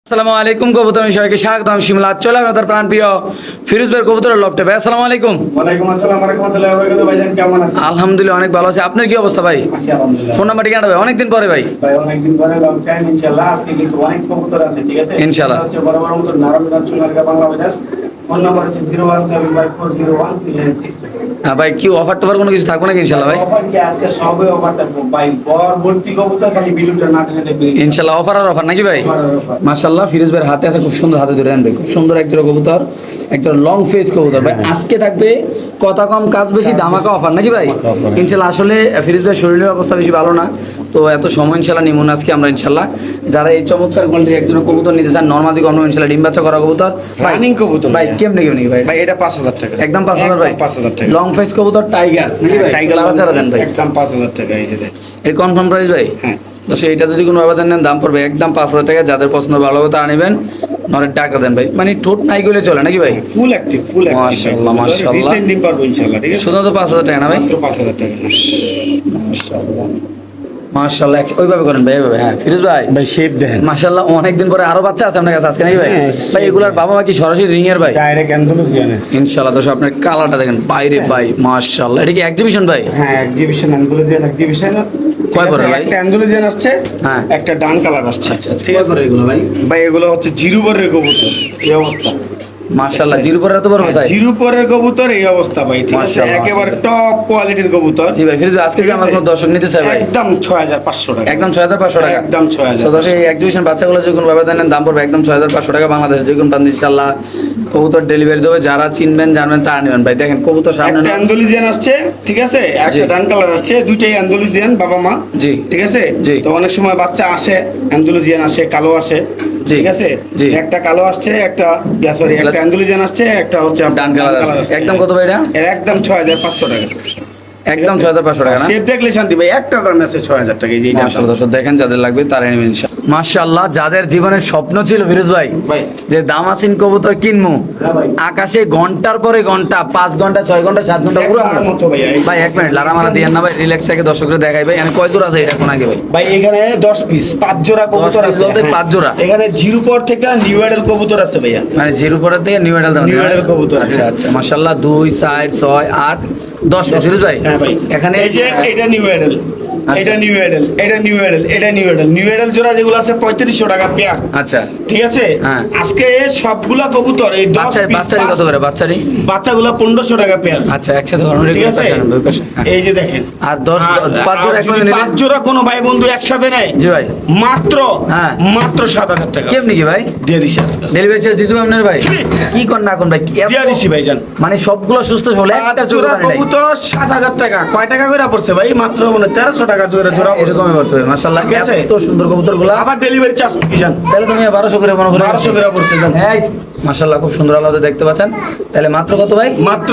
আসসালামু আলাইকুম কবুতর সবাইকে স্বাগতম শিমলা চলে আপনাদের প্রাণ প্রিয় ফিরোজ ভাই কবুতরের লফটে ভাই আসসালামু আলাইকুম। ওয়ালাইকুম আসসালাম ওয়া রাহমাতুল্লাহি ওয়া বারাকাতুহু। ভাইজান কেমন আছেন? আলহামদুলিল্লাহ অনেক ভালো আছে। আপনার কি অবস্থা ভাই? আছি আলহামদুলিল্লাহ। ফোন নাম্বার ঠিকানা ভাই অনেকদিন পরে ভাই। ভাই অনেকদিন পরে লং টাইম ইনশাআল্লাহ। আজকে কিন্তু অনেক কবুতর আছে, ঠিক আছে? ইনশাআল্লাহ। হচ্ছে বড় বড় কবুতর নারায়ণগঞ্জ সোনারগাঁ বাংলা বাজার। ফোন নাম্বার হচ্ছে 01754013962। হ্যাঁ ভাই কি অফার টফার কোনো কিছু থাকবে নাকি ইনশাআল্লাহ ভাই? অফার কি আজকে সবে অফার থাকবে ভাই, ভর্তি কবুতর, খালি ভিডিওটা না টেনে দেখবেন ইনশাআল্লাহ অফার আর অফার নাকি ভাই? অফার। মাশাআল্লাহ ফিরোজ ভাইয়ের হাতে আছে, খুব সুন্দর হাতে ধরে আনবে, খুব সুন্দর একজোড়া কবুতর, একজোড়া লং ফেস কবুতর ভাই। আজকে থাকবে কথা কম কাজ বেশি ধামাকা অফার নাকি ভাই? ইনশাআল্লাহ। আসলে ফিরোজ ভাই শরীরের অবস্থা বেশি ভালো না, তো এত সময় ইনশাআল্লাহ নিমুন আজকে আমরা ইনশাআল্লাহ। যারা এই চমৎকার কোয়ালিটির একজন কবুতর নিতে চান নরমাদি কর্ম ইনশাআল্লাহ ডিম বাচ্চা করা কবুতর রানিং কবুতর ভাই কেমনে ভাই? ভাই এটা 5000 টাকা, একদম 5000 ভাই, 5000 টাকা। লং ফেস কবুতর টাইগার নাকি ভাই? টাইগার লারা চারা দেন ভাই, একদম 5000 টাকা। এই যে দেখ, এই কনফার্ম প্রাইস ভাই। হ্যাঁ তো সেইটা যদি কোনো ব্যবধান নেন দাম পড়বে একদম 5000 টাকা। যাদের পছন্দ ভালো হবে তারা নেবেন, নরের টাকা দেন ভাই। মানে ঠোঁট নাই গলে চলে নাকি ভাই? ফুল অ্যাক্টিভ মাশাআল্লাহ, মাশাআল্লাহ। রিসেন্ট ডিম পারবো ইনশাআল্লাহ, ঠিক আছে? শুধু তো 5000 টাকা না ভাই? মাত্র 5000 টাকা। মাশাআল্লাহ মাশাআল্লাহ, ওইভাবে করেন ভাই, এইভাবে। হ্যাঁ ফিরোজ ভাই, ভাই শেপ দেখেন, মাশাআল্লাহ অনেকদিন পরে আরো বাচ্চা আছে আপনার কাছে আজকে নাকি ভাই? হ্যাঁ, ভাই এগুলার বাবা মা কি সরাসরি রিং এর ভাই? ডাইরেক্ট অ্যান্ডালুসিয়ানে। ইনশাআল্লাহ। দর্শক আপনার কালারটা দেখেন, বাইরে ভাই মাশাআল্লাহ। এটা কি এক্সিবিশন ভাই? হ্যাঁ এক্সিবিশন, অ্যান্ডালুসিয়ান এক্সিবিশন। কয় পরে ভাই? একটা অ্যান্ডালুসিয়ান আসছে, হ্যাঁ। একটা ডান কালার আসছে। আচ্ছা আচ্ছা, ঠিক আছে এগুলো ভাই ভাই, এগুলো হচ্ছে জিরো পরের কবুতর, এই অবস্থা। মাশাআল্লাহ। জিরো পরে এত বড় ভাই? জিরো পরের কবুতর এই অবস্থা ভাই, ঠিক আছে? মাশাআল্লাহ, একেবারে টপ কোয়ালিটির কবুতর। জি ভাই ফিরোজ ভাই, আজকে যে আমার কোনো দর্শক নিতে চায় ভাই একদম 6500 টাকা, একদম 6500 টাকা, একদম 6000। তো দর্শক এই এক্সিবিশন বাচ্চাগুলো যে কোনো ব্যবধান নেন দাম পড়বে একদম 6500 টাকা বাংলাদেশে। যে কোনো প্রান্তে ইনশাআল্লাহ কবুতর ডেলিভারি দেবে, যারা চিনবেন জানবেন তারা নেবেন ভাই। দেখেন কবুতর সামনে একটা অ্যান্ডালুসিয়ান আসছে, ঠিক আছে? একটা ডান কালার আসছে, দুইটাই অ্যান্ডালুসিয়ান বাবা মা, জি ঠিক আছে? জি। তো অনেক সময় বাচ্চা আসে অ্যান্ডালুসিয়ান আসে, কালো আসে, জি। ঠিক আছে? জি। একটা কালো আসছে, একটা সরি, একটা অ্যান্ডালুসিয়ান আসছে, একটা হচ্ছে ডান কালার আছে। আসছে। একদম কত ভাই এটা? এর একদম 6500 টাকা, একদম 6500 টাকা না? শেপ দেখলে শান্তি ভাই, একটা দাম আছে 6000 টাকা। এই যে এটা মাশাআল্লাহ দর্শক দেখেন, যাদের লাগবে তারা নেবেন ইনশাআল্লাহ। মাশাআল্লাহ, যাদের জীবনের স্বপ্ন ছিল ফিরোজ ভাই ভাই, যে দামাসিন কবুতর কিনবো, হ্যাঁ ভাই, আকাশে ঘন্টার পরে ঘন্টা 5 ঘন্টা 6 ঘন্টা 7 ঘন্টা পুরো দেখার মতো ভাই। ভাই। এক মিনিট লারা মারা দিয়েন না ভাই, রিল্যাক্স থেকে দর্শকদের দেখাই ভাই। আমি কয় জোড়া আছে এটা কোন আগে ভাই? ভাই এখানে 10 পিস 5 জোড়া কবুতর 10 আছে, পিস বলতে হ্যাঁ। 5 জোড়া? এখানে জিরো পর থেকে নিউ এডেল কবুতর আছে ভাইয়া, মানে জিরো পরের থেকে নিউ এডাল দাম নিউ এডেল কবুতর, আচ্ছা হ্যাঁ। আচ্ছা মাশাআল্লাহ। 2 4 6 8 10 পিস ফিরোজ ভাই। হ্যাঁ ভাই। এখানে এই যে এটা নিউ এডেল, আচ্ছা। এটা নিউ এডেল, এটা নিউ এডেল, এটা নিউ এডেল। নিউ এডেল জোড়া যেগুলো আছে 3500 টাকা পেয়ার, আচ্ছা ঠিক আছে? হ্যাঁ। আজকে সবগুলা কবুতর এই 10 পিস, বাচ্চারি কত করে বাচ্চারি? বাচ্চাগুলা 1500 টাকা পেয়ার, আচ্ছা একসাথে ধরুন ঠিক আছে? এই যে দেখেন, আর 10 5 জোড়া এক নিলে 5 জোড়া কোনো ভাই বন্ধু একসাথে নেয়, জি ভাই মাত্র হ্যাঁ। মাত্র 7000 টাকা কেমনি কি ভাই? দিয়ে দিছি আজকে, ডেলিভারি চার্জ দিতে হবে আপনার ভাই? কি কোন না কোন ভাই কি এত- দিয়ে দিছি ভাইজান। মানে সবগুলো সুস্থ হলে একটা পাঁচ জোড়া জোড়া কবুতর 7000 টাকা। কয় টাকা করে পড়ছে ভাই? মাত্র মানে 1300 টাকা জোড়া জোড়া পড়ছে। এরকমই বলছে ভাই মাশাআল্লাহ। ঠিক আছে? এত সুন্দর কবুতরগুলো, আবার ডেলিভারি চার্জ কি জান? তাহলে তুমি 1200 করে মনে করে 1200 করে পড়ছে জান। এই মাশাআল্লাহ খুব সুন্দর আলাদা দেখতে পাচ্ছেন। তাহলে মাত্র কত ভাই? মাত্র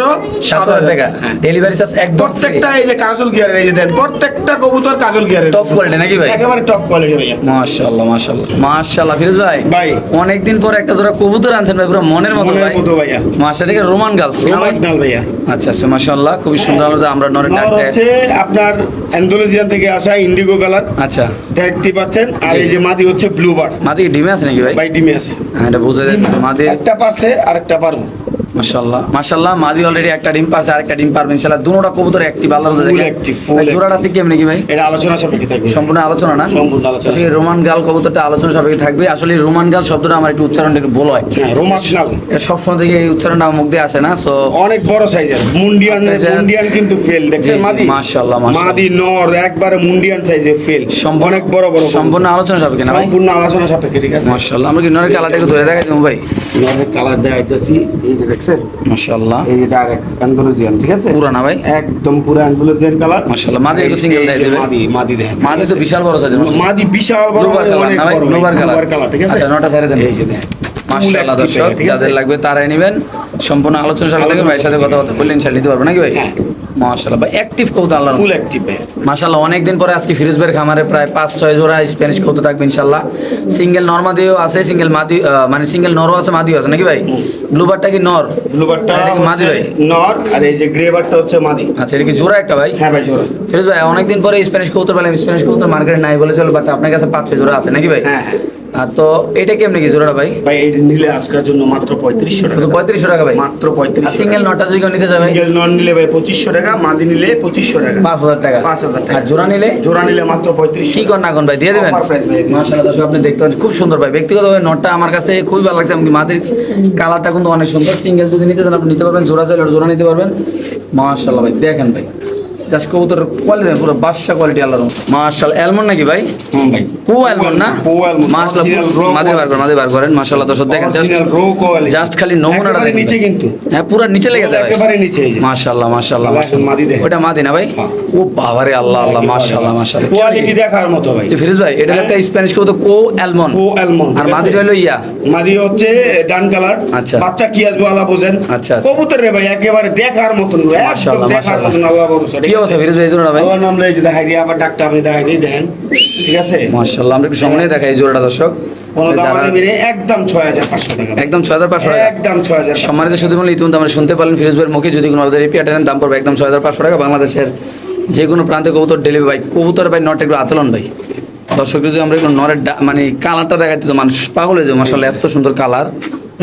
7000 টাকা। হ্যাঁ। ডেলিভারি চার্জ একদম প্রত্যেকটা এই যে কাজল গিয়ারের, এই যে দেন প্রত্যেকটা কবুতর কাজল গিয়ারের, টপ কোয়ালিটি নাকি ভাই? একেবারে টপ কোয়ালিটি ভাইয়া। মাশাআল্লাহ মাশাআল্লাহ মাশাআল্লাহ ফিরোজ ভাই, ভাই অনেকদিন পর একটা জোড়া কবুতর আনছেন ভাই, পুরো মনের মতো মনের ভাই। মতো ভাইয়া, মাশাআল্লাহ, এটা রোমান গার্লস না ভাই? রোমান্টাল ভাইয়া। আচ্ছা আচ্ছা মাশাআল্লাহ, খুবই সুন্দর আলাদা। আমরা নরে নর ডাক দেয়। হচ্ছে আপনার অ্যান্ডালুসিয়ান থেকে আসা ইন্ডিগো কালার আচ্ছা দেখতে পাচ্ছেন, আর জি। এই যে মাদি হচ্ছে ব্লু বার্ড, মাদি ডিমে আছে নাকি ভাই? ভাই ডিমে আছে। হ্যাঁ এটা বোঝা যাচ্ছে মাদি। একটা পারছে আরেকটা পারবো। মাশাআল্লাহ মাশাআল্লাহ, মাদি অলরেডি একটা ডিম পারছে, আরেকটা ডিম পারবে ইনশাআল্লাহ। দুটোটা কবুতর অ্যাক্টিভ, আল্লাহর রহমতে Full দেখেন। active, full ভাই, জোড়াটা আছে কেমনে কি ভাই? এটা আলোচনা সাপেক্ষে থাকবে, সম্পূর্ণ আলোচনা না? সম্পূর্ণ আলোচনা। আসলে রোমান গাল কবুতরটা আলোচনা সাপেক্ষে থাকবে। আসলে রোমান গাল শব্দটা আমার একটু উচ্চারণটা একটু ভুল হয়, হ্যাঁ রোমান্টাল, এটা সবসময় থেকে এই উচ্চারণটা আমার মুখ দিয়ে আসে না। সো অনেক বড় সাইজের মুন্ডিয়ান, আচ্ছা, মুন্ডিয়ান কিন্তু ফেল দেখছেন জি, মাদি, মাশাআল্লাহ, মাশাআল্লাহ। মাদি নর একবারে মুন্ডিয়ান সাইজে ফেল, অনেক বড় বড়, সম্পূর্ণ আলোচনা সাপেক্ষে না ভাই? সম্পূর্ণ আলোচনা সাপেক্ষে, ঠিক আছে? মাশাআল্লাহ। আমরা কি নরের কালারটা একটু ধরে দেখাই দেবো ভাই? নরের কালার দেখাইতেছি, এই যে দেখছেন, মাশাআল্লাহ এই যে ডাইরেক্ট অ্যান্ডালুসিয়ান, ঠিক আছে? পুরা না ভাই? একদম পুরো অ্যান্ডালুসিয়ান কালার। মাশাআল্লাহ, মাদি একটু single দেয় দেবে। মাদি দেখেন, মাদি তো বিশাল বড় সাইজের। মাদি বিশাল বড়, ব্লুবার কালার অনেক না ভাই? বড়, ব্লুবার ব্লুবার কালার, ঠিক আছে? আচ্ছা নটা ছেড়ে দেন। এই যে দেখেন, মাশাআল্লাহ Full active, দর্শক, ঠিক আছে? যাদের লাগবে তারাই নেবেন। সম্পূর্ণ আলোচনা সাপেক্ষে ভাইয়ের সাথে কথাবার্তা বললে ইনশাআল্লাহ নিতে পারবো নাকি ভাই? হ্যাঁ। মাশাআল্লাহ ভাই, অ্যাক্টিভ কবুতর আল্লাহর ফুল অ্যাক্টিভ ভাই। মাশাআল্লাহ। অনেকদিন পরে আজকে ফিরোজ ভাইয়ের খামারে প্রায় 5-6 জোড়া স্প্যানিশ কবুতর থাকবে ইনশাআল্লাহ। সিঙ্গেল নরমাদিও আছে, সিঙ্গেল মাদি, মানে সিঙ্গেল নরও আছে, মাদিও আছে নাকি ভাই? ব্লুবারটা কি নর? ব্লুবারটা এটা কি মাদি ভাই? নর, আর এই যে গ্রে বারটা হচ্ছে মাদি। আচ্ছা এটা কি জোড়া একটা ভাই? হ্যাঁ ভাই জোড়া। ফিরোজ ভাই অনেকদিন পরে স্প্যানিশ কবুতর পেলাম। স্প্যানিশ কবুতর মার্কেটে নাই বলে চলো, বাট আপনার কাছে 5-6 জোড়া আছে নাকি ভাই? হ্যাঁ হ্যাঁ। আর তো এটা কেমনে কি জোড়াটা ভাই? ভাই এই নিলে আজকের জন্য মাত্র 3500 টাকা। শুধু 3500 টাকা ভাই? মাত্র 3500। সিঙ্গেল নটটা যদি কেউ নিতে চায় ভাই? সিঙ্গেল নন নিলে ভাই 2500 টাকা, মাদি নিলে 2500 টাকা। 5000 টাকা। 5000 টাকা। আর জোড়া নিলে? জোড়া নিলে মাত্র 3500। কি কর না কোন ভাই দিয়ে দেবেন? অফার প্রাইস ভাই। মাশাআল্লাহ দর্শক আপনি দেখতে পাচ্ছেন খুব সুন্দর ভাই। ব্যক্তিগতভাবে নটটা আমার কাছে খুবই ভালো লাগছে। এমনকি মাটির কালারটা কিন্তু অনেক সুন্দর। সিঙ্গেল যদি নিতে চান আপনি নিতে পারবেন, জোড়া চাইলে জোড়া নিতে পারবেন। মাশাআল্লাহ ভাই দেখেন ভাই জাস্ট কবুতরের কোয়ালিটি পুরো বাদশা কোয়ালিটি আল্লাহর রহমতে। মাশাআল্লাহ অ্যালমন্ড নাকি ভাই? ভাই কো অ্যালমন্ড না? কো অ্যালমন্ড। মাশাআল্লাহ মাদি বার করেন মাশাআল্লাহ দর্শক দেখেন just original raw quality. Just খালি নমুনাটা একেবারে দেখেন নিচে কিন্তু। হ্যাঁ পুরো নিচে লেগে যায় ভাই। একেবারে নিচে এই যে। মাশাআল্লাহ মাশাআল্লাহ আল্লাহ এখন মাদি দেখেন। ওটা মাদি না ভাই? হ্যাঁ। ও বাবারে আল্লাহ আল্লাহ মাশাআল্লাহ মাশাআল্লাহ কোয়ালিটি দেখার মতো ভাই। যে ফিরোজ ভাই এটা একটা স্প্যানিশ কবুতর কো অ্যালমন্ড। কো অ্যালমন্ড। আর মাদি হলো ইয়া মাদি হচ্ছে ডান কালার। আচ্ছা। বাচ্চা কি আসবে আল্লাহ বোঝেন। আচ্ছা, আচ্ছা। কবুতর রে ভাই একেবারে দেখার মতন, একদম মাশাআল্লাহ, দেখার মাশাআল্লাহ। মতন আল্লাহ ভরসা। কি অবস্থা ফিরোজ ভাই এই জোড়াটা ভাই? আমার নাম লয়ে যে দেখাই দিই, আবার ডাকটা আমি দেখাই দিই দেখেন। ঠিক আছে? মাশাআল্লাহ আমরা একটু সামনে দেখাই এই জোড়াটা দর্শক। কোনো দাম যারা- নেই মেরে একদম 6500 টাকা। একদম 6500 টাকা। একদম 6500। সম্মানিত সুধী মূল্য ইতিমধ্যে আমরা শুনতে পারলেন ফিরোজ ভাইয়ের মুখে যদি কোনো আমাদের এপিআর দাম পড়বে একদম 6500 টাকা। বাংলাদেশের যে কোনো প্রান্তে কবুতর ডেলিভারি ভাই। কবুতর ভাই নট একটু আতলন ভাই। দর্শক যদি আমরা একটু নরের মানে কালারটা দেখাচ্ছি তো মানুষ পাগল হয়ে যাবে। মাশাআল্লাহ এত সুন্দর কালার।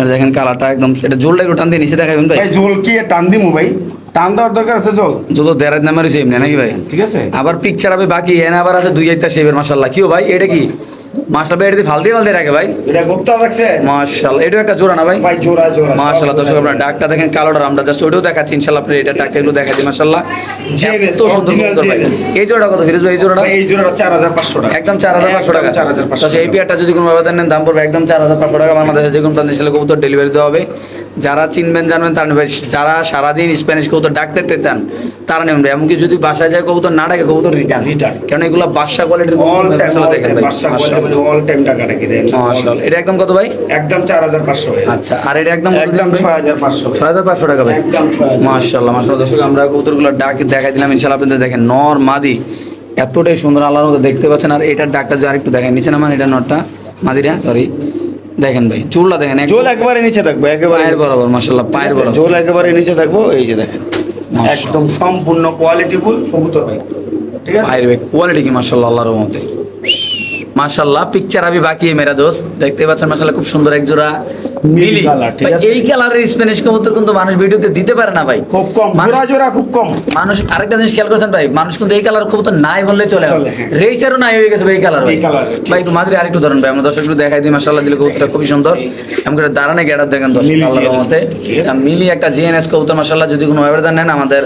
দেখেন কালারটা একদম এটা জোলটা একটু টান দিয়ে নিচে দেখাবেন ভাই। ভাই জোল কি টান দিমু ভাই? টান দেওয়ার দরকার আছে জল। যত দেড়ার নামের সেম নাকি ভাই? ঠিক আছে? আবার পিকচার হবে বাকি এনে আবার আছে দুই একটা শেপের মাশাআল্লাহ। কিও ভাই এটা কি? মাশাআল্লাহ এটা দিয়ে ফালতে রাখে ভাই। এটা গুপ্তা রাখছে মাশাআল্লাহ এটা একটা জোড়া না ভাই? ভাই জোড়া জোড়া। মাশাআল্লাহ দর্শক আপনারা ডাকটা দেখেন কালোটা আমরা জাস্ট ওটাও দেখাচ্ছি ইনশাআল্লাহ আপনি এটা ডাকটা একটু দেখাচ্ছি মাশাআল্লাহ জেনেস, এত সুন্দর original কবুতর ভাই। জেনেস। এই জোড়া কত ফিরোজ ভাই এই জোড়াটা? ভাই এই জোড়াটা 4500 টাকা। একদম 4500 টাকা। 4500 তো এই পেয়ারটা যদি কোনো ব্যবধান নেন দাম পড়বে একদম 4500 টাকা। বাংলাদেশে যে কোনো প্রান্তে ছেলে কবুতর ডেলিভারি দেওয়া হবে। যারা চিনবেন জানবেন তারা নেবেন। যারা সারাদিন স্প্যানিশ কবুতর ডাকতে চান তারা নেবেন। এমনকি যদি বাসায় যায় কবুতর না ডাকে কবুতর রিটার্ন। কারণ এগুলো বাদশা কোয়ালিটির অল টাইম দেখেন ভাই মাশাআল্লাহ অল টাইম টাকা রাখি দেন। মাশাআল্লাহ এটা একদম কত ভাই? একদম 4500 ভাই। আচ্ছা আর এটা একদম কত একদম দিলাম ভাই? 6500 ভাই। 6500 টাকা ভাই। একদম 6500। মাশাআল্লাহ মাশাআল্লাহ দর্শক আমরা কবুতরগুলো ডাক দেখাই দিলাম ইনশাআল্লাহ আপনাদের দেখেন নর মাদি এতটাই সুন্দর আল্লাহর মতো দেখতে পাচ্ছেন। আর এটার ডাকটা যদি আরেকটু দেখেন নিচে নামান এটা নরটা মাদিরা সরি দেখেন ভাই চুলটা দেখেন জোল একেবারে নিচে থাকবে, একেবারে পায়ের নিচে। বরাবর মাশাআল্লাহ পায়ের ঠিক আছে? বরাবর জোল একেবারে নিচে থাকবো এই যে দেখেন মাশাআল্লাহ। একদম সম্পূর্ণ কোয়ালিটিফুল কবুতর ভাই। ঠিক আছে? পায়ের ভাই কোয়ালিটি কি মাশাআল্লাহ আল্লাহর মতে মাশাআল্লাহ পিকচার আবি বাকি है मेरा दोस्त দেখতে পাচ্ছেন মাশাআল্লাহ খুব সুন্দর এক জোড়া মিলি কালার, ঠিক ভাই, আছে? এই কালারের স্প্যানিশ কবুতর কিন্তু মানুষ ভিডিওতে দিতে পারে না ভাই। খুব কম মানুষ- জোড়া জোড়া খুব কম। মানুষ আরেকটা জিনিস খেয়াল করেছেন ভাই মানুষ কিন্তু এই কালার কবুতর নাই বললে চলে চলে, হ্যাঁ। রেইসারও নাই হয়ে গেছে ভাই এই কালার ভাই এই কালার, ভাই একটু মাদ্রি আরেকটু ধরেন ভাই আমরা দর্শক একটু দেখাই দিই মাশাআল্লাহ দিলে কবুতরটা খুবই সুন্দর এমন করে দাঁড়ানে গেটার দেখেন দর্শক মিলি আল্লাহর GNS, রহমতে ঠিক আছে? মিলি একটা জিএনএস কবুতর মাশাআল্লাহ যদি কোনো ব্যবধান নেন আমাদের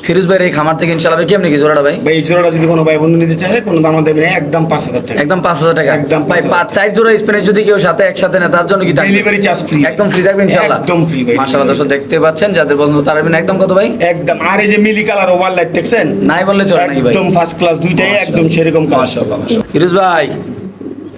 ফিরোজ ভাইয়ের এই খামার থেকে ইনশাআল্লাহ কেমনি কি জোড়াটা ভাই? ভাই এই জোড়াটা যদি কোনো ভাই বন্ধু নিতে চায় কোনো দাম দেবে না, একদম 5000 টাকা। একদম 5000 টাকা একদম ভাই 5000 পাঁচ চার জোড়া স্প্যানিশ যদি কেউ সাথে একসাথে নেয় তার জন্য কি থাকবে? Delivery charge free. একদম ফ্রি থাকবে ইনশাআল্লাহ একদম free ভাই। মাশাআল্লাহ দর্শক দেখতে পাচ্ছেন যাদের বন্ধু তারা বিনা একদম কত ভাই? একদম। আর এই যে মিলি কালার ওভার লাইট দেখছেন নাই বললে চলে নাকি ভাই? একদম ফার্স্ট ক্লাস, দুইটাই একদম সেরকম কালার। মাশাআল্লাহ মাশাআল্লাহ ফিরোজ ভাই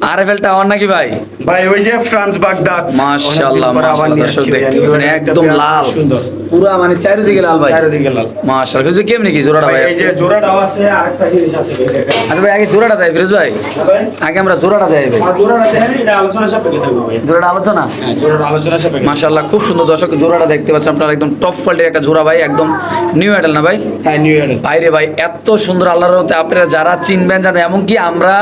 আরএফএল টাওয়ার নাকি ভাই? ভাই ওই যে ফ্রান্স বাগদাদ মাশাআল্লাহ অনেকদিন পরে আবার মাশাআল্লাহ নিয়ে দর্শক আসছি দেখতে ভাই। পাচ্ছেন একদম লাল সুন্দর পুরা মানে চারিদিকে লাল ভাই চারিদিকে লাল। মাশাআল্লাহ ফিরোজ ভাই, কেমনি কি জোড়াটা ভাই ভাই এই যে আজকে? জোড়াটাও আছে, আরেকটা জিনিস আছে ভাই দেখেন। আচ্ছা ভাই আগে জোড়াটা দেয় ফিরোজ ভাই হ্যাঁ ভাই, আগে আমরা জোড়াটা দেয় ভাই আর জোড়াটা দেখেন, এটা আলোচনা সাপেক্ষে থাকবে ভাই। জোড়াটা আলোচনা হ্যাঁ, জোড়াটা আলোচনা সাপেক্ষে। মাশাআল্লাহ খুব সুন্দর দর্শক জোড়াটা দেখতে পাচ্ছেন আপনারা একদম টপ কোয়ালিটির একটা জোড়া ভাই একদম নিউ অ্যাডাল না ভাই? হ্যাঁ, নিউ ইয়ার। বাইরে ভাই এত সুন্দর আল্লাহর রহমতে আপনারা যারা চিনবেন জানেন এমনকি আমরা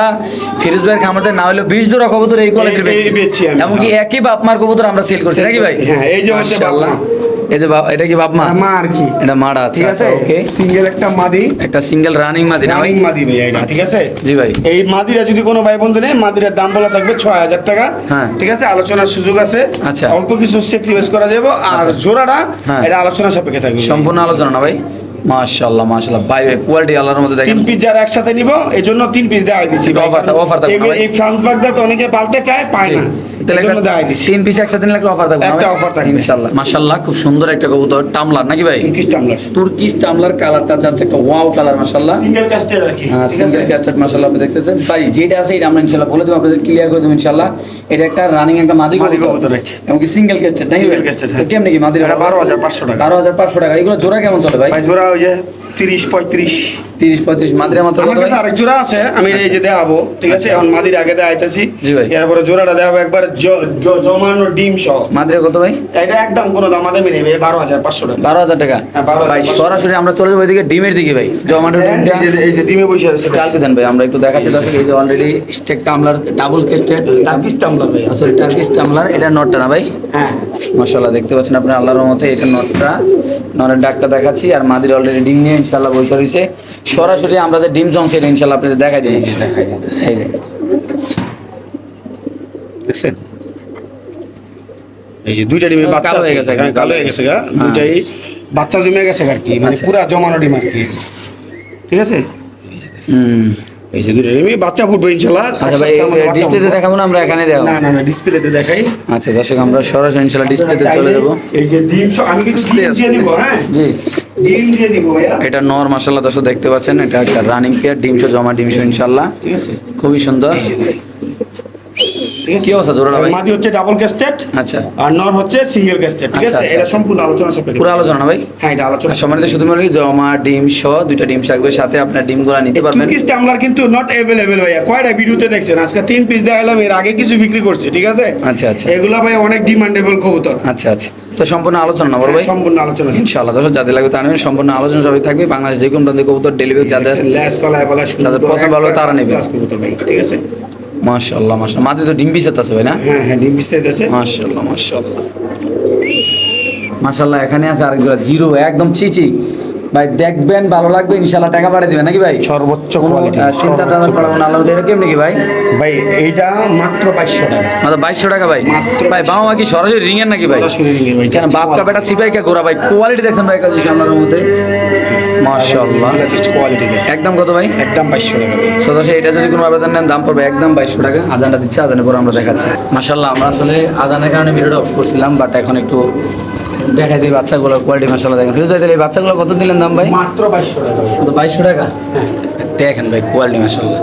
ফিরোজ ভাইয়ের খামারতে না হলে 20 জোড়া কবুতর এই কোয়ালিটির এই বেচছি আমি। এমনকি একই বাপ মার কবুতর আমরা সেল করছি নাকি ভাই? হ্যাঁ, এই যে হচ্ছে বাপ মা। এই যে এটা কি বাপ মা? মা আর কি, এটা মাড়া আছে ঠিক আছে? ওকে সিঙ্গেল একটা মাদি, একটা সিঙ্গেল রানিং মাদি না ভাই? রানিং মাদি ভাই এটা, ঠিক আছে? জি ভাই এই মাদিরা যদি কোনো ভাই বন্ধু নেয়, মাদিরার দাম বলা থাকবে 6000 টাকা। হ্যাঁ। ঠিক আছে, আলোচনার সুযোগ আছে। আচ্ছা। অল্প কিছু স্যাক্রিফাইস করা যাবে। আর আচ্ছা। জোড়াটা হ্যাঁ। এটা আলোচনা সাপেক্ষে থাকবে। সম্পূর্ণ আলোচনা না ভাই? মাশাআল্লাহ মাশাআল্লাহ বাইরে কোয়ালিটি আল্লাহর মধ্যে দেখেন 3 পিস যারা একসাথে নিব এই জন্য 3 পিস দেওয়া দিচ্ছি ভাই। অফার থাকবে না ভাই? এই ফ্রান্স বাগদাদ অনেকে পালতে চায়, পায় না, তাহলে এই জন্য দেওয়া দিচ্ছি। 3 পিস একসাথে নিলে একটা অফার থাকবে না একটা ভাই? offer থাকবে। ইনশাআল্লাহ মাশাআল্লাহ খুব সুন্দর একটা কবুতর টামলার নাকি ভাই? পিস টামলার তুর্কিশ টামলার কালারটা যাচ্ছে একটা ওয়াও কালার মাশাআল্লাহ সিঙ্গেল কাস্টের আর কি, ঠিক আছে? সিঙ্গেল ক্যাস্টেড মাশাআল্লাহ আপনি দেখতেছেন ভাই যেটা আছে এটা আমরা ইনশাআল্লাহ বলে দেব আপনাদের ক্লিয়ার করে দেব ইনশাআল্লাহ এটা একটা রানিং একটা মাদি মাদি কবুতর কবুতর আছে। এমনকি সিঙ্গেল ক্যাস্টেড নাকি ভাই? Single casted, তো হ্যাঁ। কেমনে কি মাদি এটা 12500 টাকা। 12500 টাকা এগুলো জোড়া কেমন চলে ভাই? ভাই জোড়া ওই যে 30-35। 30-35 মাদিরা মাত্র আমার কত কাছে ভাই? আরেক জোড়া আছে, আমি এই যে দেখাবো, ঠিক আছে? এখন মাদির আগে দেখাইতেছি, জি ভাই। এরপরে জোড়াটা দেখাবো একবার জমানো ডিম সহ। মাদিরা কত ভাই? এটা একদম কোনো দামাদামি নেই ভাই, 12,500 টাকা। 12,000 টাকা। হ্যাঁ, 12,500 ভাই সরাসরি আমরা চলে যাবো এদিকে ডিমের দিকে ভাই। জমাটো ডিমটা এই যে ডিমে বসে আছে, চালকে দেন ভাই, আমরা একটু দেখাচ্ছি দর্শক। এই যে অলরেডি স্টেক টামলার ডাবল কেস্টেড, টার্কিশ টামলার ভাই। সরি টার্কিশ টামলার, এটা নটটা না ভাই? হ্যাঁ, মাশাআল্লাহ দেখতে পাচ্ছেন আপনি আল্লাহর রহমতে, এটা নটটা, নরের ডাকটা দেখাচ্ছি। আর মাদির অলরেডি ডিম নিয়ে ইনশাআল্লাহ বসে রয়েছে। সরাসরি আমরা যে ডিম জমছে এটা ইনশাআল্লাহ আপনাদের দেখাই দিই। দেখাই দিতেছি। এই যে দেখছেন? এই যে দুইটা ডিমের বাচ্চা কালো হয়ে আছে, গেছে হ্যাঁ, কালো হয়ে গেছে গা, দুইটাই বাচ্চা জমে গেছে আর কি, মানে আচ্ছা। পুরা জমানো ডিম আর কি, ঠিক আছে? এই যে দুইটা ডিমই বাচ্চা ফুটবে ইনশাআল্লাহ। আচ্ছা ভাই, ডিসপ্লেতে দেখাবো না আমরা এখানে দেখাবো? না না না, ডিসপ্লেতে দেখাই। আচ্ছা দর্শক, আমরা সরাসরি ইনশাআল্লাহ ডিসপ্লেতে চলে যাবো। এই যে ডিম আমি কিন্তু ডিম দিয়ে দিব, হ্যাঁ জি, ডিম দিয়ে দিব ভাইয়া, এটা নর মাশাআল্লাহ দর্শক দেখতে পাচ্ছেন, এটা একটা রানিং পেয়ার, ডিমশো জমা ডিমশো ইনশাআল্লাহ, ঠিক আছে? খুবই সুন্দর। ঠিক আছে? কি অবস্থা জোড়াটা ভাই? মাদি হচ্ছে ডাবল ক্যাস্টেড আচ্ছা, আর নর হচ্ছে সিঙ্গেল ক্যাস্টেড, ঠিক আচ্ছা, আছে? আচ্ছা, এটা আচ্ছা। সম্পূর্ণ আলোচনা সাপেক্ষে। পুরো আলোচনা না ভাই? হ্যাঁ, এটা আলোচনা। আর সম্মানিত শুধুমাত্র জমা ডিম সহ দুইটা ডিম থাকবে, সাথে আপনার ডিমগুলো নিতে পারবেন। তুর্কিশ টামলার কিন্তু নট अवेलेबल ভাইয়া। কয়টা ভিডিওতে দেখছেন? আজকে 3 পিস দেখালাম, এর আগে কিছু বিক্রি করছি, ঠিক আছে? আচ্ছা আচ্ছা এগুলা ভাই অনেক ডিমান্ডেবল কবুতর। আচ্ছা আচ্ছা, তো সম্পূর্ণ আলোচনা না বড় ভাই? সম্পূর্ণ আলোচনা। ইনশাআল্লাহ দর্শক যাদের লাগবে তারা নেবেন, সম্পূর্ণ আলোচনা সবই থাকবে। বাংলাদেশ যে কোনো প্রান্তে কবুতর ডেলিভারি যাদের লেস পালায় পালায় সুন্দর, তাদের পছন্দ ভালো তারা নেবে। ক্লাস কবুতর ভাই, ঠিক আছে? মাশাআল্লাহ মাশাআল্লাহ, মাঝে তো ডিম বিছাত আছে ভাই না? হ্যাঁ হ্যাঁ, ডিম বিস্তারিত আছে। মাশাআল্লাহ মাশাআল্লাহ মাশাআল্লাহ। এখানে আছে আরেক জোড়া জিরো, একদম চিচি ভাই, দেখবেন ভালো লাগবে ইনশাআল্লাহ, টাকা পাঠিয়ে দিবেন নাকি ভাই? সর্বোচ্চ কোনো কোয়ালিটি। চিন্তা টাকা পড়াবো না আল্লাহ, এটা কেমনি কি ভাই? ভাই এইটা মাত্র 2200 টাকা। মাত্র 2200 টাকা ভাই? মাত্র ভাই বাবা কি সরাসরি রিং এর নাকি ভাই? সরাসরি ring এর ভাই। কেন বাপকা বেটা সিপাই কে গোরা ভাই, কোয়ালিটি দেখছেন ভাই কাছে সামনের মধ্যে, মাশাআল্লাহ। জাস্ট কোয়ালিটি ভাই। একদম কত ভাই? একদম 2200 টাকা ভাই। সদস্য এটা যদি কোনো আবেদন নেন দাম পড়বে একদম 2200 টাকা। আজানটা দিচ্ছে, আজানের পরে আমরা দেখাচ্ছি। মাশাআল্লাহ, আমরা আসলে আজানের কারণে ভিডিওটা অফ করছিলাম, বাট এখন একটু দেখাই দিই বাচ্চাগুলোর কোয়ালিটি। মাশাআল্লাহ দেখেন ফিরোজ ভাই, তাহলে এই বাচ্চাগুলো কত দিলেন দাম ভাই? মাত্র 2200 টাকা ভাই। তো 2200 টাকা দেখেন ভাই, কোয়ালিটি মাশাআল্লাহ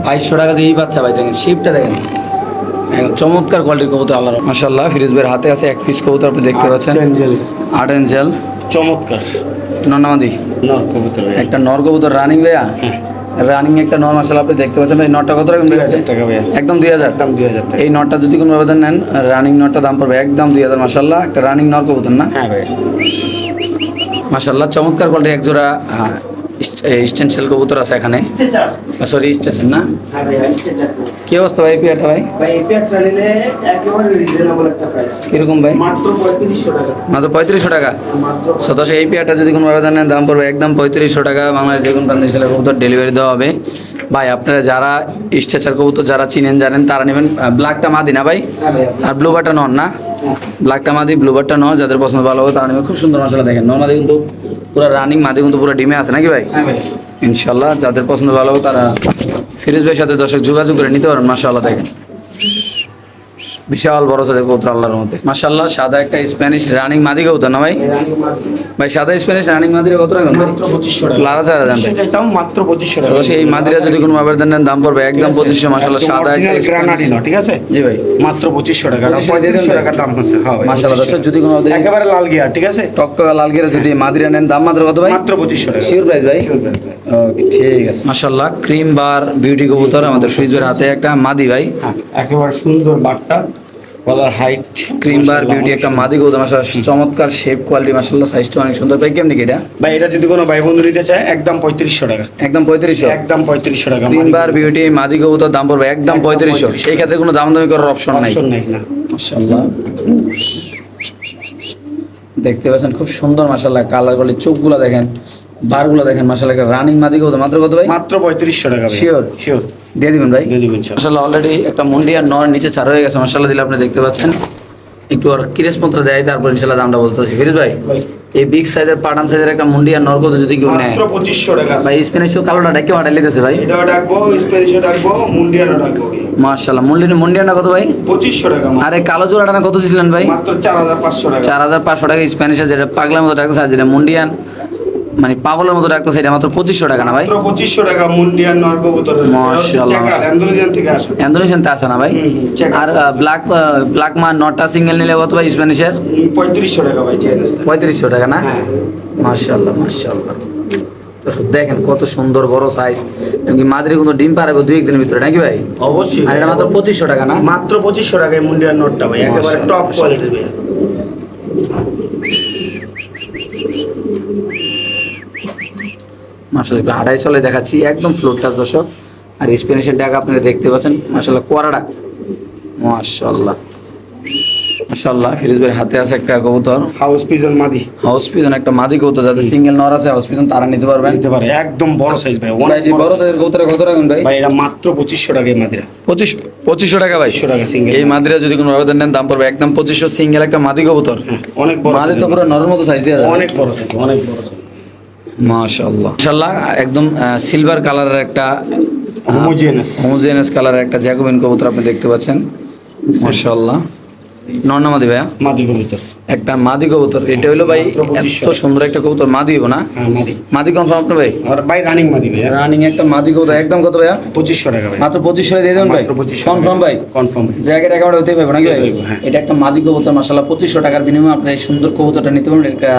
2200 টাকা দিয়ে এই বাচ্চা ভাই, দেখেন শিপটা দেখেন, একদম চমৎকার কোয়ালিটির কবুতর আল্লাহর মাশাআল্লাহ। ফিরোজ ভাইয়ের হাতে আছে এক পিস কবুতর, আপনি দেখতে পাচ্ছেন, চেঞ্জেল 8 এঞ্জেল চমৎকার নর্নামাদি, নর কবুতর ভাই। একটা নর কবুতর রানিং ভাইয়া, রানিং একটা নর মাশাআল্লাহ আপনি দেখতে পাচ্ছেন ভাই। নটটা কত রাখবেন? 2000 টাকা ভাই। একদম 2000। একদম 2000 টাকা। এই নটটা যদি কোনো আবেদন নেন, রানিং নটটা দাম পড়বে একদম 2000 মাশাআল্লাহ। একটা রানিং নর কবুতর না হ্যাঁ ভাই, মাশাআল্লাহ, চমৎকার কোয়ালিটি। এক জোড়া স্টেনশিয়াল কবুতর আছে এখানে, স্টেচার। সরি স্টেশন না? হ্যাঁ ভাই, স্টেচার। কি অবস্থা ভাই পেয়ারটা ভাই? ভাই এই পেয়ারটা নিলে একেবারে রিজনেবল একটা প্রাইস। কিরকম ভাই? মাত্র 3500 টাকা। মাত্র 3500 টাকা। মাত্র সদস্য এই পেয়ারটা যদি কোনো আবেদন নেন দাম পড়বে একদম 3500 টাকা। বাংলাদেশ যে কোনো প্রান্তে কবুতর ডেলিভারি দেওয়া হবে। ভাই আপনারা যারা স্টেচার কবুতর যারা চিনেন জানেন তারা নেবেন। ব্ল্যাকটা মাদি না ভাই? হ্যাঁ ভাই। আর ব্লুবারটা নন না? ব্ল্যাকটা মাদি, ব্লুবারটা নন, যাদের পছন্দ ভালো হবে তারা নেবেন। খুব সুন্দর মাশাআল্লাহ দেখেন, নর মাদি কিন্তু পুরো রানিং, মাদি কিন্তু পুরো ডিমে আছে নাকি ভাই? হ্যাঁ ভাই। ইনশাআল্লাহ যাদের পছন্দ ভালো হবে তারা ফিরোজ ভাইয়ের সাথে দর্শক যোগাযোগ করে নিতে পারেন। মাশাআল্লাহ দেখেন বিশাল বড় সাইজের কবুতর আল্লাহর মধ্যে মাশাআল্লাহ। সাদা একটা স্প্যানিশ রানিং মাদি কবুতর না ভাই? ভাই সাদা স্প্যানিশ রানিং মাদির কত রাখবেন ভাই? মাত্র 2500 টাকা। লারা চারা দাম ভাই? এটাও মাত্র 2500 টাকা। তো এই মাদিরা যদি কোনো আবেদন নেন দাম পড়বে একদম 2500 মাশাআল্লাহ। সাদা একটা গ্রানাডিনো, ঠিক আছে? জি ভাই, মাত্র 2500 টাকা। 2500 টাকা দাম আছে। হ্যাঁ ভাই, মাশাআল্লাহ। দর্শক যদি কোনো আবেদন একেবারে লাল গিয়ার, ঠিক আছে? টকটকা লাল গিরা যদি মাদিরা নেন দাম মাত্র কত ভাই? মাত্র 2500 টাকা। শিওর প্রাইস ভাই? Sure price ভাই। ওকে ঠিক আছে মাশাআল্লাহ। ক্রিম বার বিউটি কবুতর আমাদের ফ্রিজের হাতে একটা মাদি ভাই, হ্যাঁ, একেবারে সুন্দর বাটটা, গলার হাইট। ক্রিম বার বিউটি একটা মাদি কবুতর মাশাআল্লাহ, চমৎকার শেপ কোয়ালিটি মাশাআল্লাহ, সাইজটা অনেক সুন্দর ভাই। কেমনি কি এটা ভাই? এটা যদি কোনো ভাই বন্ধু নিতে চায় একদম 3500 টাকা। একদম 3500? একদম 3500 টাকা। ক্রিম বার বিউটি মাদি কবুতর দাম পড়বে একদম 3500। সেই ক্ষেত্রে কোনো দাম দামি করার অপশন নাই। অপশন নাই না। মাশাআল্লাহ দেখতে পাচ্ছেন খুব সুন্দর মাশাআল্লাহ, কালার গুলো, চোখগুলো দেখেন, বারগুলো দেখেন মাশাআল্লাহ। একটা রানিং মাদি কবুতর মাত্র কত ভাই? মাত্র 3500 টাকা ভাই। Sure? শিওর দিয়ে দিবেন ভাই? দিয়ে দিবেন ইনশাআল্লাহ। মাশাআল্লাহ অলরেডি একটা মুন্ডিয়ার নর নিচে ছাড় হয়ে গেছে মাশাআল্লাহ, দিলে আপনি দেখতে পাচ্ছেন। একটু আর কিরেস পত্র দেয় তারপর ইনশাআল্লাহ দামটা বলতেছি। ফিরোজ ভাই ভাই এই বিগ সাইজের পাঠান সাইজের একটা মুন্ডিয়ার নর কত যদি কেউ নেয় মাত্র 2500 টাকা। ভাই? স্প্যানিশ তো কালোটা ডেকে মাঠে লেগেছে ভাই। এটাও ডাকবো, স্প্যানিশও ডাকবো, মুন্ডিয়ানও ডাকবো। মাশাআল্লাহ মুন্ডিয়ানটা কত ভাই? 2500 টাকা। আরে কালো জোড়াটা না কত দিছিলেন ভাই? মাত্র 4500 টাকা। 4500 টাকা। স্প্যানিশের যেটা পাগলার মতো ডাকতেছে, আর যেটা মুন্ডিয়ান মানে পাগলের মতো ডাকতেছে, এটা মাত্র 2500 টাকা না ভাই? মাত্র 2500 টাকা মুন্ডিয়ান নর কবুতর। মাশাআল্লাহ। আন্দোলন থেকে আসে। ইন্দোনেশিয়ান তে আসে না ভাই? check. আর ব্ল্যাক মা নটা সিঙ্গেল নিলে কত ভাই স্প্যানিশের? 3500 টাকা ভাই, চেয়ে রাস্তা। 3500 টাকা না? হ্যাঁ। মাশাআল্লাহ মাশাআল্লাহ দেখেন কত সুন্দর বড় সাইজ, এমনকি মাদিরে কিন্তু ডিম পারবে 2-1 দিনের ভিতরে নাকি ভাই? অবশ্যই। আর এটা মাত্র 2500 টাকা না? মাত্র 2500 টাকায় মুন্ডিয়ার নটটা ভাই, একেবারে টপ কোয়ালিটির ভাই। মাশাআল্লাহ একটু হাঁটাই চলে দেখাচ্ছি, একদম ফ্লোর টাচ দর্শক। আর স্প্যানিশের ডাক আপনারা দেখতে পাচ্ছেন, মাশাআল্লাহ কোয়ারা ডাক, মাশাআল্লাহ মাশাআল্লাহ। ফিরোজ ভাইয়ের হাতে আছে একটা কবুতর, হাউস পিজন মাদি, হাউস পিজন একটা মাদি কবুতর, যাদের সিঙ্গেল নর আছে হাউস পিজন তারা নিতে পারবেন। নিতে পারে, একদম বড় সাইজ ভাই, ভাই অনেক এই বড় সাইজের কবুতর কত রাখুন ভাই? ভাই এটা মাত্র 2500 টাকায় মাদিরা, 2500 টাকা ভাই। 2500 টাকা সিঙ্গেল। এই মাদিরা যদি কোনো আবেদন নেন দাম পড়বে একদম 2500, সিঙ্গেল একটা মাদি কবুতর। অনেক বড় মাদি তো size, পুরো নরের মতো সাইজ দিয়ে যাবে। অনেক বড় সাইজ, অনেক বড় সাইজ। মাশাআল্লাহ মাশাআল্লাহ, একদম সিলভার কালারের একটা হোমোজেনাস কালারের একটা জ্যাকোবিন কবুতর আপনি দেখতে পাচ্ছেন, মাশাআল্লাহ। নর না মাদি ভাইয়া? মাদি কবুতর। একটা মাদি কবুতর, এটা হলো ভাই মাত্র 2500 এত সুন্দর একটা কবুতর, মাদি হবো না? হ্যাঁ মাদি। মাদি কনফার্ম আপনার ভাই? আর ভাই রানিং মাদি ভাই, রানিং একটা মাদি কবুতর, একদম কত ভাইয়া? 2500 টাকা ভাই। মাত্র 2500 দিয়ে দেবেন ভাই? মাত্র 2500 কনফার্ম ভাই? কনফার্ম। জায়গাটা একেবারে হতে পারবে নাকি ভাই? হ্যাঁ। এটা একটা মাদি কবুতর, মাশাআল্লাহ 2500 টাকার বিনিময়ে আপনি এই সুন্দর কবুতরটা নিতে পারবেন। এটা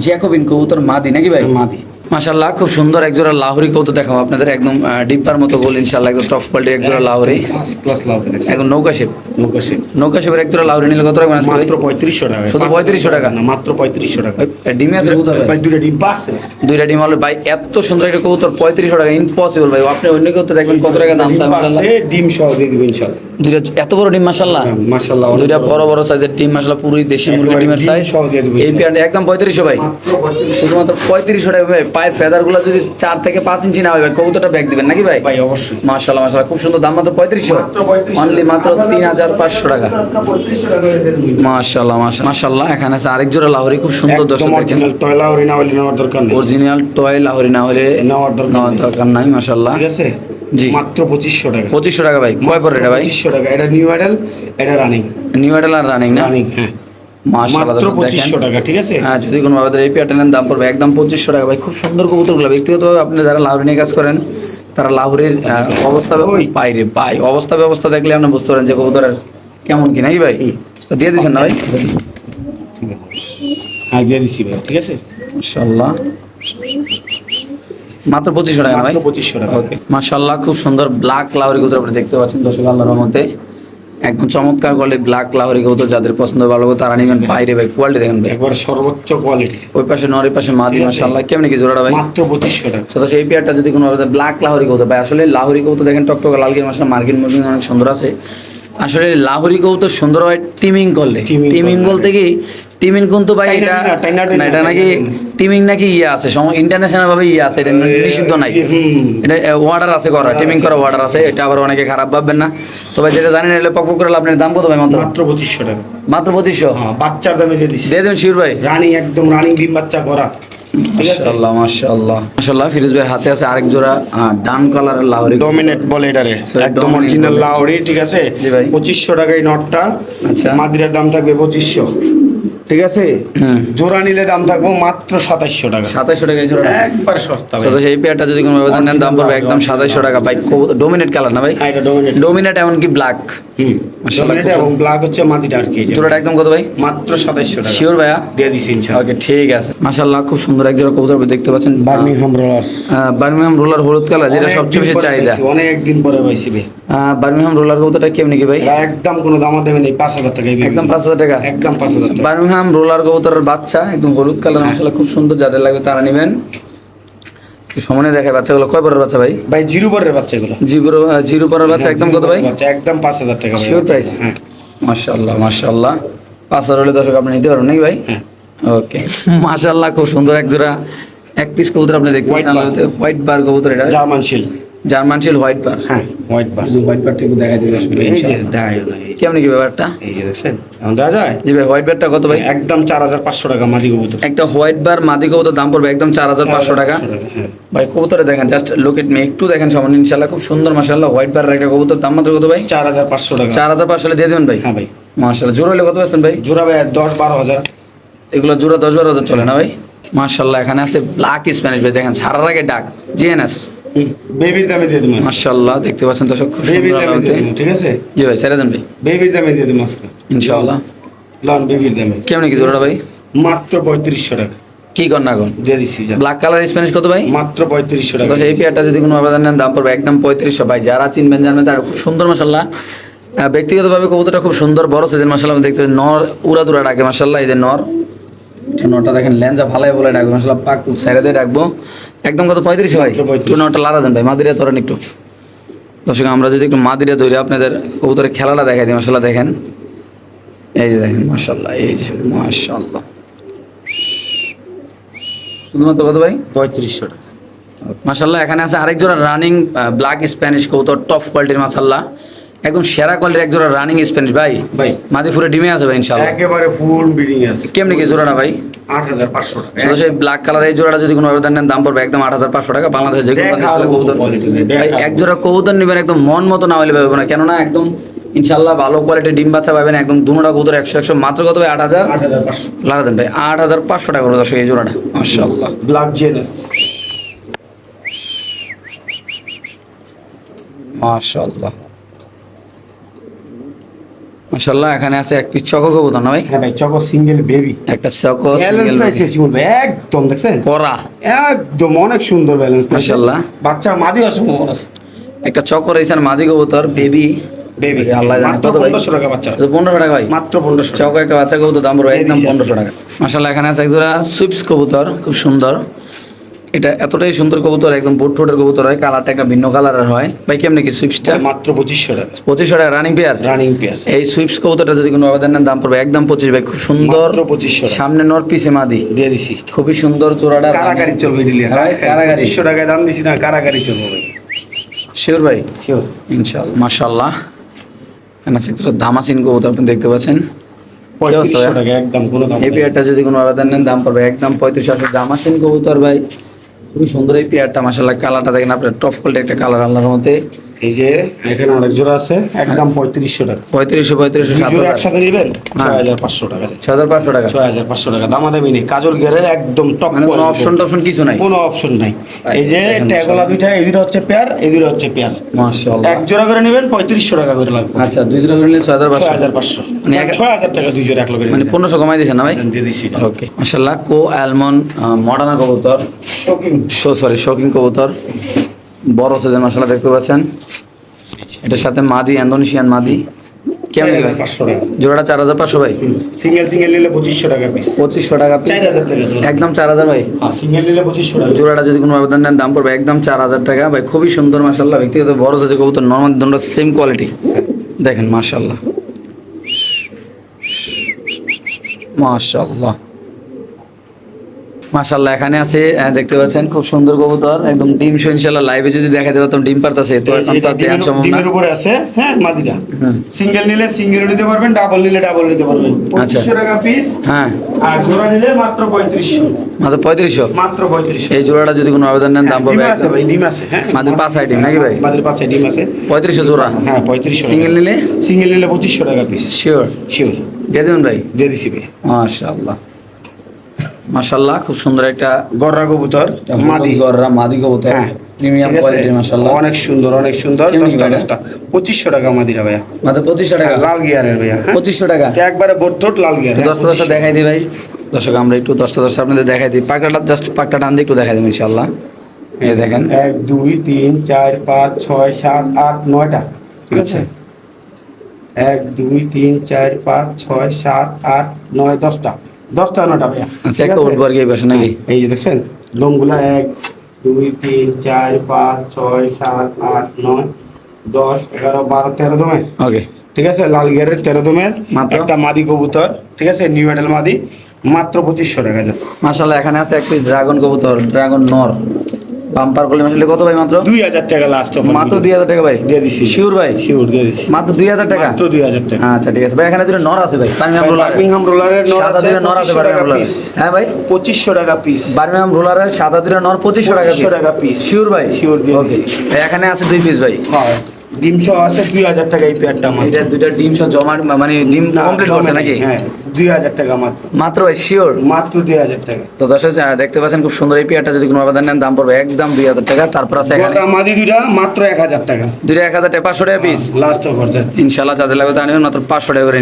জ্যাকোবিন কবুতর মাদি নাকি ভাই? মাদি। মাশাআল্লাহ খুব সুন্দর একজোড়া লাহোরি কবুতর দেখাবো আপনাদের, একদম ডিব্বার মতো গোল ইনশাআল্লাহ, একদম টপ কোয়ালিটির একজোড়া লাহোরি, ফার্স্ট ক্লাস লাভ দেখছেন, একদম নৌকা শেপ। নৌকাশে নৌকা শেপের একজোড়া লাহোরি নিলে কত রাখবেন আজকে ভাই? মাত্র 3500 টাকা। শুধু 3500 টাকা? না মাত্র 3500 টাকা। ডিমে আছে কবুতর ভাই? ভাই দুটো ডিম পারছে। দুইটা ডিম হলো ভাই, এত সুন্দর একটা কবুতর 3500 টাকা ইম্পসিবল ভাই। আপনি অন্য কবুতর দেখবেন কত টাকা দাম চায় মাশাআল্লাহ। পারছে, ডিম সহ দিয়ে দিব ইনশাআল্লাহ। দুইটা এত বড় ডিম মাশাআল্লাহ, মাশাআল্লাহ দুইটা বড় বড় সাইজের ডিম মাশাআল্লাহ, পুরোই দেশি মুরগি একেবারে ডিমের ডিম সাইজ। সহ দিয়ে দেবো এই প্যান্ট একদম 3500 ভাই, মাত্র 3500 শুধুমাত্র 3500 টাকা ভাই। পায়ের ফেদার গুলো যদি 4 থেকে 5 ইঞ্চি না হয় ভাই, কবুতরটা ব্যাগ দিবেন নাকি ভাই? ভাই অবশ্যই। মাশাআল্লাহ মাশাআল্লাহ খুব সুন্দর, দাম মাত্র 3500, মাত্র 3500 অনলি মাত্র 3500 টাকা। 3500 টাকা করে দিয়ে দেব। মাশাআল্লাহ মাশাআল্লাহ। এখানে আছে আরেক জোড়া লাহোরি, খুব সুন্দর দর্শক একদম দেখেন, অরিজিনাল টয়লা ওরিনা হলে নেওয়ার দরকার নেই। অরিজিনাল টয় লাহোরি না হলে নেওয়ার দরকার নেওয়ার নেই। দরকার নাই মাশাআল্লাহ। ঠিক আছে জি। মাত্র 2500 টাকা। 2500 টাকা ভাই, কয় পরে এটা ভাই? 2500 টাকা। এটা নিউ মডেল, এটা রানিং। নিউ মডেল আর রানিং না? রানিং হ্যাঁ। মাশাআল্লাহ মাত্র দর্শক দেখেন। 2500 টাকা। ঠিক আছে হ্যাঁ, যদি কোনো ভাবে এই প্যাটার্নের দাম পড়বে একদম 2500 টাকা ভাই। খুব সুন্দর কবুতরগুলো, ব্যক্তিগতভাবে আপনি যারা লাহোরি নিয়ে কাজ করেন তারা লাহোরির অবস্থা বাইরে ভাই, অবস্থা ব্যবস্থা দেখলে আপনি বুঝতে পারেন যে কবুতরের কেমন কি নাকি ভাই? তো দিয়ে দিচ্ছেন না ভাই? ঠিক আছে হ্যাঁ দিয়ে দিচ্ছি ভাই। ঠিক আছে মাশাআল্লাহ মাত্র 2500 টাকা না ভাই? মাত্র 2500 টাকা। ওকে মাশাআল্লাহ খুব সুন্দর ব্ল্যাক লাহোরি কবুতর আপনি দেখতে পাচ্ছেন দর্শক, আল্লাহর রহমতে একদম চমৎকার কোয়ালিটি ব্ল্যাক লাহোরি কবুতর, যাদের পছন্দ ভালো হবে তারা নেবেন। বাইরে ভাই কোয়ালিটি দেখেন ভাই, একবার সর্বোচ্চ কোয়ালিটি। ওই পাশে নরের পাশে মাদি, ঠিক আছে। মাশাআল্লাহ কেমন কি জোড়াটা ভাই? মাত্র 2500 টাকা। তো সেই পেয়ারটা যদি কোনো ব্ল্যাক লাহোরি কবুতর ভাই, আসলে লাহোরি কবুতর দেখেন টকটকা লালগির মাশাআল্লাহ মার্কিন মুরগি অনেক সুন্দর আছে। আসলে লাহোরি কবুতর সুন্দর হয় টিমিং করলে। টিমিং টিমিং করলে। বলতে কি টিমিং কিন্তু ভাই টাইনা এটা টাইনা, টাইনা না, এটা টাইনা, নাকি টাইনা। টিমিং নাকি ইয়ে আছে ইন্টারন্যাশনাল ভাবে ইয়ে আছে, এটা নিষিদ্ধ নাই। এটা ওয়ার্ডার আছে করা, টিমিং করা ওয়ার্ডার আছে, এটা আবার অনেকে খারাপ ভাববেন না। তবে যেটা জানেন এলে পক করে আপনার দাম কত ভাই? মাত্র 2500 টাকা। মাত্র 2500 হ্যাঁ বাচ্চার দামে দিয়ে দিচ্ছি। দিয়ে দেবেন শিওর ভাই? রানিং, একদম রানিং ডিম বাচ্চা করা। ঠিক আছে মাশাআল্লাহ মাশাআল্লাহ মাশাআল্লাহ। ফিরোজ ভাই হাতে আছে আরেক জোড়া ডান কালারের লাহোরি, ডমিনেট বলে এটারে, Sorry, একদম dominate অরিজিনাল বলে। লাহোরি। ঠিক আছে জি ভাই। 2500 টাকায় নটটা। আচ্ছা। মাদিরার দাম থাকবে 2500। ঠিক আছে হুম। জোড়া নিলে দাম থাকবে মাত্র 2700 টাকা। 2700 টাকা এই জোড়া। একবারে সস্তা ভাই। তো সেই পেয়ারটা যদি কোনো ব্যবধান নেন দাম পড়বে একদম 2700 টাকা ভাই। ডোমিনেট কালার না ভাই? হ্যাঁ এটা ডমিনেট। ডোমিনেট এমনকি ব্ল্যাক। হুম মাশাআল্লাহ, ডমিনেট খুব এবং ব্ল্যাক হচ্ছে মাদিটা আর কি। জোড়াটা একদম কত ভাই? মাত্র 2700 টাকা। শিওর ভাইয়া? দিয়ে দিছি ইনশাআল্লাহ। ওকে ঠিক আছে। মাশাআল্লাহ খুব সুন্দর এক জোড়া কবুতর আপনি দেখতে পাচ্ছেন, বার্মিংহাম রোলার। বার্মিংহাম রোলার হলুদ কালার, যেটা সবচেয়ে বেশি চাহিদা। অনেক দিন পরে পাইছি ভাই। বার্মিংহাম রোলার কবুতরটা কেমনি কি ভাই? এটা একদম কোনো দাম দেবে নেই, 5000 টাকা। একদম 5000 টাকা। একদম 5000 টাকা। বার্মিংহাম রোলার কবুতরের বাচ্চা একদম হলুদ কালার, মাশাআল্লাহ খুব সুন্দর, যাদের লাগবে তারা নেবেন। সমানে দেখায় বাচ্চাগুলো কয় পরের বাচ্চা ভাই? ভাই জিরো পরের বাচ্চাগুলো। জিরো পরের বাচ্চা একদম কত ভাই? বাচ্চা একদম 5000 টাকা ভাই। Sure price? হ্যাঁ মাশাআল্লাহ মাশাআল্লাহ। 5000 হলে দর্শক আপনি নিতে পারবেন নাকি ভাই? হ্যাঁ। ওকে মাশাআল্লাহ খুব সুন্দর এক জোড়া এক পিস কবুতর আপনি দেখতে White পাচ্ছেন, bar। হোয়াইট বার কবুতর, এটা জার্মান শিল। জার্মান শিল হোয়াইট বার। হ্যাঁ হোয়াইট বার। হোয়াইট বারটা একটু দেখাই দিবেন এই যে দেখাই নাই। কেমন কি ব্যাপারটা? এই যে দেখছেন এখন দেখা যায়। জি ভাই, হোয়াইট বারটা কত ভাই? একদম 4500 টাকা মাদি কবুতর। একটা হোয়াইট বার মাদি কবুতর দাম পড়বে একদম 4500 টাকা। 4500 টাকা, হ্যাঁ। ভাই কবুতরে দেখেন, জাস্ট লুক এট মি, একটু দেখেন সামান্য, ইনশাআল্লাহ খুব সুন্দর মাশাআল্লাহ। হোয়াইট বারের একটা কবুতর দাম মাত্র কত ভাই? 4500 টাকা। 4500 হলে দিয়ে দেবেন ভাই? হ্যাঁ ভাই। মাশাআল্লাহ। জোড়া হলে কত বেচতেন ভাই? জোড়া ভাই 10-12 হাজার। এগুলো জোড়া 10-12 হাজার চলে না ভাই? মাশাআল্লাহ। এখানে আছে ব্ল্যাক স্প্যানিশ ভাই, দেখেন সারার আগে ডাক জিএনএস। বেবির দামে দিয়ে দিন। মাশাআল্লাহ দেখতে পাচ্ছেন দর্শক, খুব বেবির সুন্দর দামে দিয়ে আলামতে। দিন, ঠিক আছে জি ভাই ছেড়ে দেন ভাই বেবির দামে দিয়ে দিন আজকে ইনশাআল্লাহ। লন বেবির দামে। কেমন কি জোড়াটা ভাই? মাত্র 3500 টাকা। কি কর না এখন দিয়ে দিচ্ছি যা। ব্ল্যাক কালার স্প্যানিশ কত ভাই? মাত্র 3500 টাকা। এই পেয়ারটা যদি কোনো আবেদন নেন দাম পড়বে একদম 3500 ভাই। যারা চিনবেন জানবেন তারা খুব সুন্দর মাশাআল্লাহ। ব্যক্তিগতভাবে কবুতরটা খুব সুন্দর বড় সাইজের মাশাআল্লাহ। আমি দেখতে নর উড়া দুরা ডাকে মাশাআল্লাহ। এই যে নর, নরটা দেখেন লেঞ্জা ভালোই বলে ডাকবে মাশাআল্লাহ। পাক সাইডে দিয়ে ডাকবো একদম কত 3500 ভাই। মাত্র 3500 একটু নরটা লাড়া দেন ভাই, মাদিরা ধরেন একটু। দর্শক আমরা যদি একটু মাদিরা ধরে আপনাদের কবুতরের খেলাটা দেখাই দিই মাশাআল্লাহ। দেখেন এই যে দেখেন মাশাআল্লাহ, এই যে মাশাআল্লাহ। শুধুমাত্র কত ভাই? 3500 টাকা। মাশাআল্লাহ। এখানে আছে আরেক জোড়া রানিং ব্ল্যাক স্প্যানিশ কবুতর, টপ কোয়ালিটির মাশাআল্লাহ। একদম সেরা কোয়ালিটির এক জোড়া রানিং স্প্যানিশ ভাই। ভাই মাদিপুরে ডিমে আছে ভাই ইনশাআল্লাহ। একেবারে ফুল ব্রিডিং আছে। কেমনে কি জোড়াটা ভাই? 8500 টাকা। শুধু সেই ব্ল্যাক কালার এই জোড়াটা যদি কোনো আবেদন নেন দাম পড়বে একদম 8500 টাকা। বাংলাদেশে যে কোনো দেশে কবুতর ভাই এক জোড়া কবুতর নেবেন একদম মন মতো না হলে পাবেন না, কেননা একদম ইনশাআল্লাহ ভালো কোয়ালিটির ডিম বাচ্চা পাবেন একদম। দুটোটা কবুতর 100 মাত্র কত ভাই? 8500 লাগা দেন ভাই 8500 টাকা করে দর্শক এই জোড়াটা মাশাআল্লাহ। ব্ল্যাক জেনেস। মাশাআল্লাহ মাশাআল্লাহ। এখানে আছে এক পিস চকো কবুতর না ভাই? হ্যাঁ ভাই চকো সিঙ্গেল বেবি। একটা চকো সিঙ্গেল সিঙ্গেল একদম দেখছেন করা একদম অনেক সুন্দর ব্যালেন্স মাশাআল্লাহ। বাচ্চা মাদি আছে মনে আছে। একটা চকো রয়েছেন মাদি কবুতর বেবি বেবি আল্লাহ জানে মাত্র কত ভাই? 1500 টাকা বাচ্চা। 1500 টাকা ভাই মাত্র 1500 টাকা। চকো একটা বাচ্চা কবুতর দাম পড়বে একদম 1500 টাকা মাশাআল্লাহ। এখানে আছে এক জোড়া সুইপস কবুতর খুব সুন্দর। এটা এতটাই সুন্দর কবুতর একদম বোট ঠোঁটের কবুতর হয়, কালারটা একটা ভিন্ন কালারের হয় ভাই। কেমনে কি সুইপসটা? মাত্র 2500 টাকা। 2500 টাকা রানিং পেয়ার। Running pair. এই সুইপস কবুতরটা যদি কোনো আবেদন নেন দাম পড়বে একদম 25 ভাই। খুব সুন্দর মাত্র 2500 টাকা। সামনে নর পিছে মাদি দিয়ে দিছি। খুবই সুন্দর জোড়াটা। কারাগারি চলবে দিলে। হ্যাঁ, কারাগারি। 2500 টাকায় দাম দিছি না, কারাগারি চলবে ভাই। শিওর ভাই শিওর। ইনশাআল্লাহ মাশাআল্লাহ। এখানে সেক্টর ধামাসিন কবুতর আপনি দেখতে পাচ্ছেন। 3500 টাকা একদম কোনো দাম এই নেই। পেয়ারটা যদি কোনো আবেদন নেন দাম পড়বে একদম 3500 ধামাসিন কবুতর ভাই। খুবই সুন্দর এই পেয়ারটা মাশাআল্লাহ। কালারটা দেখেন আপনার টপ কোয়ালিটি একটা কালার আল্লাহর মধ্যে। এই যে এখানে অনেক জোড়া আছে একদম 3500 টাকা। 3500 দুই জোড়া 7000 একসাথে নেবেন হ্যাঁ। 6500 টাকা। 6500 টাকা 6500 টাকা দাম দেবেন। কাজল গেরের একদম টপ মানে কোনো অপশন টপশন কিছু নাই। কোনো অপশন নাই। এই যে দেখেন ট্যাগলা দুইটা, এই দুটো হচ্ছে পেয়ার, এই দুটো হচ্ছে পেয়ার। মাশাআল্লাহ। এক জোড়া করে নেবেন 3500 টাকা করে লাগবে। আচ্ছা দুই জোড়া করে নিলে 6500 6500 মানে এক- 6000 টাকা দুই জোড়া এক লগে মানে 1500 কমাই দিয়েছেন না ভাই? দিয়ে দিছি। ওকে মাশাআল্লাহ। কো অ্যালমন্ড মডার্না কবুতর, শোকিং শৌকিং কবুতর বড় সাইজের মাশাআল্লাহ দেখতে পাচ্ছেন। এটার সাথে মাদি ইন্দোনেশিয়ান মাদি। কেমন 4500 টাকা। জোড়াটা 4500 ভাই। সিঙ্গেল সিঙ্গেল নিলে 2500 টাকা পিস। 2500 টাকা piece। 4000 টাকা জোড়া। একদম 4000 ভাই। হ্যাঁ সিঙ্গেল নিলে 2500 টাকা। জোড়াটা যদি কোনো আবেদন নেন দাম পড়বে একদম 4000 টাকা ভাই। খুবই সুন্দর মাশাআল্লাহ। ব্যক্তিগত বড় সাইজের কবুতর নরমাল দুটো সেম কোয়ালিটি দেখেন মাশাআল্লাহ মাশাআল্লাহ মাশাআল্লাহ। এখানে আছে দেখতে পাচ্ছেন খুব সুন্দর কবুতর একদম ডিম শো। ইনশাআল্লাহ লাইভে যদি দেখাতে পারতাম ডিম পারতাছে তো এখন তো আর দেখান সম্ভব না। ডিমের উপরে আছে হ্যাঁ মাদিটা। হুম। সিঙ্গেল নিলে সিঙ্গেল নিতে পারবেন, ডাবল নিলে ডাবল নিতে পারবেন। আচ্ছা। 2500 টাকা পিস। হ্যাঁ আর জোড়া নিলে মাত্র 3500। মাত্র 3500। মাত্র 3500। এই জোড়াটা যদি কোনো আবেদন নেন দাম পড়বে ডিম আছে ভাই, ডিম আছে হ্যাঁ। মাদের 5 আইটেম নাকি ভাই? মাদের 5 ডিম আছে। 3500 জোড়া। হ্যাঁ 3500। সিঙ্গেল নিলে সিঙ্গেল নিলে 2500 টাকা পিস। শিওর শিওর দিয়ে দেবেন ভাই। দিয়ে দিছি ভাই। মাশাআল্লাহ মাশাআল্লাহ। খুব সুন্দর একটা গররা কবুতর মাদি। গররা মাদি কবুতর হ্যাঁ প্রিমিয়াম ঠিক আছে? কোয়ালিটির মাশাআল্লাহ। অনেক সুন্দর অনেক সুন্দর। কেমনি 10টা ভাইয়া? 10টা 2500 টাকা মাদিরা ভাইয়া। মাত্র 2500 টাকা। লাল গিয়ারের ভাইয়া হ্যাঁ? 2500 টাকা। একবারে বোট লাল গিয়ার। 10টা দেখাই দিই ভাই। দর্শক আমরা একটু 10টা আপনাদের দেখাই দিই। পাকড়াটা জাস্ট পাকটা টান দিয়ে একটু দেখাই দিই ইনশাআল্লাহ। এই দেখেন 1 2 3 4 5 6 7 8 9টা। ঠিক আছে? আচ্ছা 1 2 3 4 5 6 7 8 9 10টা 10টা 9টা ভাইয়া। আচ্ছা ঠিক একটা আছে? উঠবো আর কি এই পাশে নাকি? এই যে দেখছেন লোমগুলা 1 2 3 4 5 6 7 8 9 10 11 12 13 দমের। ওকে ঠিক আছে লাল গিয়ারের 13 দমের মাত্র? একটা মাদি কবুতর। ঠিক আছে নিউ মডেল মাদি মাত্র 2500 টাকা। মাশাআল্লাহ। এখানে আছে এক পিস ড্রাগন কবুতর, ড্রাগন নর বাম্পার করলে আসলে কত ভাই? মাত্র 2000 টাকা লাস্ট অফার। মাত্র 2000 টাকা ভাই। দিয়ে দিছি। শিওর ভাই? শিওর দিয়ে দিছি। মাত্র 2000 টাকা। মাত্র 2000 টাকা। আচ্ছা ঠিক আছে ভাই। এখানে দুটো নর আছে ভাই বার্মিংহাম রোলার। বার্মিংহাম রোলারের নর সাদা আছে দুটো নর আছে 2500 বার্মিংহাম টাকা রোলার। পিস। হ্যাঁ ভাই 2500 টাকা পিস। বার্মিংহাম রোলারের সাদা দুটো নর 2500 টাকা 2500 টাকা piece। শিওর ভাই? Sure দিয়ে ওকে দিছি। এখানে আছে 2 পিস ভাই। হ্যাঁ ডিম সহ আছে 2000 টাকা এই পেয়ারটা আমার। এটা দুইটা ডিম সহ জমা মানে ডিম কমপ্লিট করছে নাকি? হ্যাঁ 2000 টাকা মাত্র। মাত্র ভাই শিওর? মাত্র 2000 টাকা। তো দর্শক দেখতে পাচ্ছেন খুব সুন্দর এই পেয়ারটা যদি কোনো আবেদন নেন দাম পড়বে একদম 2000 টাকা। তারপর আছে এখানে গোটা মাদি দুইটা মাত্র 1000 টাকা। দুইটা 1000 টাকা 500 টাকা পিস। Last offer. ইনশাআল্লাহ যাদের লাগবে তা নেবেন মাত্র 500 টাকা করে।